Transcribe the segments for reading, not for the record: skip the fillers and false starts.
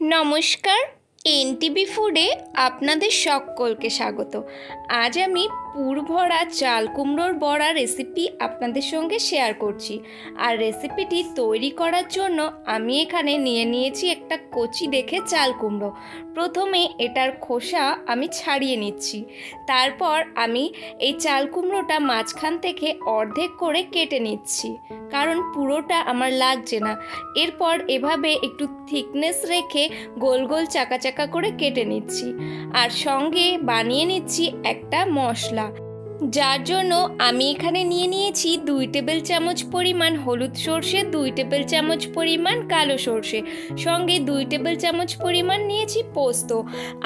নমস্কার, এনটিভি ফুডে আপনাদের সকলকে স্বাগত। আজ আমি পুর ভরা চাল কুমড়োর বড়া রেসিপি আপনাদের সঙ্গে শেয়ার করছি। আর রেসিপিটি তৈরি করার জন্য আমি এখানে নিয়েছি একটা কচি দেখে চাল কুমড়ো। প্রথমে এটার খোসা আমি ছাড়িয়ে নিচ্ছি। তারপর আমি এই চাল কুমড়োটা মাঝখান থেকে অর্ধেক করে কেটে নিচ্ছি, কারণ পুরোটা আমার লাগছে না। এরপর এভাবে একটু থিকনেস রেখে গোল গোল চাকা চাকা করে কেটে নিচ্ছি। আর সঙ্গে বানিয়ে নিচ্ছি একটা মশলা, যার জন্য আমি এখানে নিয়েছি 2 টেবিল চামচ পরিমাণ হলুদ সর্ষে, 2 টেবিল চামচ পরিমাণ কালো সর্ষে, সঙ্গে 2 টেবিল চামচ পরিমাণ নিয়েছি পোস্ত,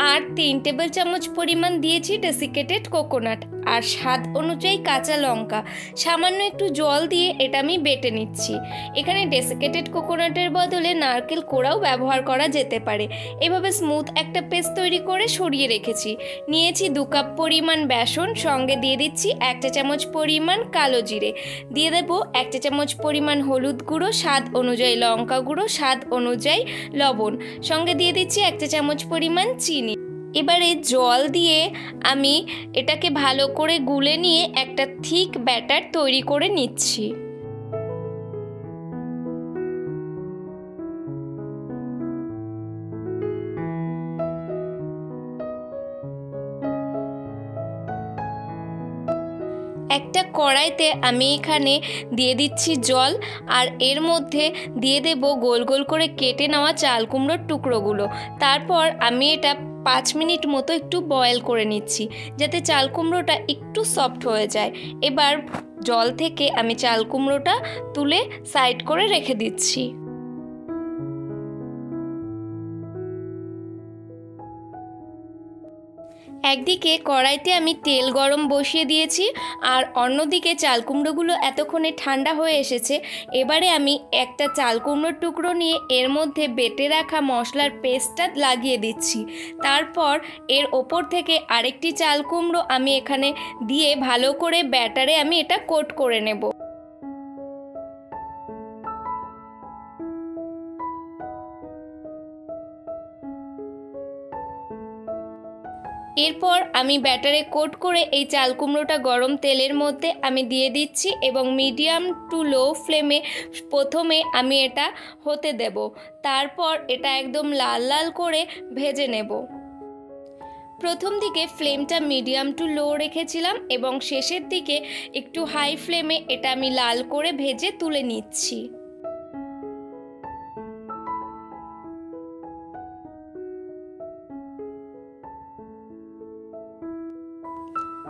আর 3 টেবিল চামচ পরিমাণ দিয়েছি ডেসিকেটেড কোকোনাট, আর স্বাদ অনুযায়ী কাঁচা লঙ্কা। সামান্য একটু জল দিয়ে এটা আমি বেটে নিচ্ছি। এখানে ডেসিকেটেড কোকোনাটের বদলে নারকেল কোড়াও ব্যবহার করা যেতে পারে। এভাবে স্মুথ একটা পেস্ট তৈরি করে সরিয়ে রেখেছি। নিয়েছি 2 কাপ পরিমাণ বেসন, সঙ্গে দিয়ে দিচ্ছি 1 চা চামচ পরিমাণ কালো জিরে, দিয়ে দেবো 1 চা চামচ পরিমাণ হলুদ গুঁড়ো, স্বাদ অনুযায়ী লঙ্কা গুঁড়ো, স্বাদ অনুযায়ী লবণ, সঙ্গে দিয়ে দিচ্ছি 1 চা চামচ পরিমাণ চিনি। এবারে জল দিয়ে আমি এটাকে ভালো করে গুলে নিয়ে একটা থিক ব্যাটার তৈরি করে নিচ্ছি। একটা কড়াইতে আমি এখানে দিয়ে দিচ্ছি জল, আর এর মধ্যে দিয়ে দেব গোল গোল করে কেটে নেওয়া চাল কুমড়োর টুকরোগুলো। তারপর আমি এটা 5 মিনিট মতো একটু বয়েল করে নিচ্ছি, যাতে চাল কুমড়োটা একটু সফট হয়ে যায়। এবার জল থেকে আমি চাল কুমড়োটা তুলে সাইড করে রেখে দিচ্ছি। একদিকে কড়াইতে আমি তেল গরম বসিয়ে দিয়েছি, আর অন্যদিকে চাল কুমড়োগুলো এতক্ষণে ঠান্ডা হয়ে এসেছে। এবারে আমি একটা চাল কুমড়োর টুকরো নিয়ে এর মধ্যে বেটে রাখা মশলার পেস্টটা লাগিয়ে দিচ্ছি। তারপর এর ওপর থেকে আরেকটি চাল কুমড়ো আমি এখানে দিয়ে ভালো করে ব্যাটারে আমি এটা কোট করে নেব। এরপর আমি ব্যাটারে কোট করে এই চাল কুমড়োটা গরম তেলের মধ্যে আমি দিয়ে দিচ্ছি, এবং মিডিয়াম টু লো ফ্লেমে প্রথমে আমি এটা হতে দেব। তারপর এটা একদম লাল লাল করে ভেজে নেব। প্রথম দিকে ফ্লেমটা মিডিয়াম টু লো রেখেছিলাম, এবং শেষের দিকে একটু হাই ফ্লেমে এটা আমি লাল করে ভেজে তুলে নিচ্ছি।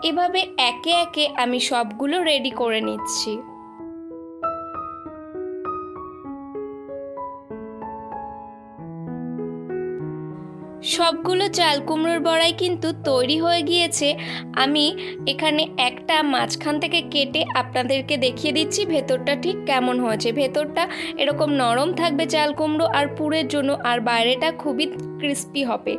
এভাবে একে একে আমি সবগুলো রেডি করে নিচ্ছি। সবগুলো চাল কুমড়োর বড়াই কিন্তু তৈরি হয়ে গিয়েছে। আমি এখানে একটা মাঝখান থেকে কেটে আপনাদেরকে দেখিয়ে দিচ্ছি ভেতরটা ঠিক কেমন হয়েছে। ভেতরটা এরকম নরম থাকবে চাল কুমড়ো আর পুরের জন্য, আর বাইরেটা খুবই ক্রিস্পি হবে।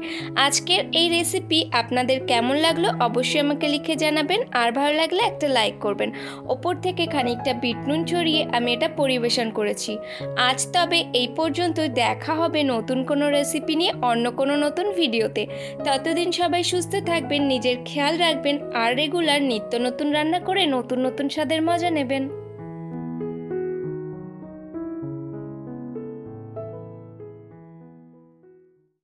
আজকের এই রেসিপি আপনাদের কেমন লাগলো অবশ্যই আমাকে লিখে জানাবেন, আর ভালো লাগলে একটা লাইক করবেন। ওপর থেকে খানিকটা বিট নুন ছড়িয়ে আমি এটা পরিবেশন করেছি। আজ তবে এই পর্যন্ত, দেখা হবে নতুন কোনো রেসিপি নিয়ে অন্য কোনো নতুন ভিডিওতে। ততদিন সবাই সুস্থ থাকবেন, নিজের খেয়াল রাখবেন, আর রেগুলার নিত্য নতুন রান্না করে নতুন নতুন স্বাদের মজা নেবেন।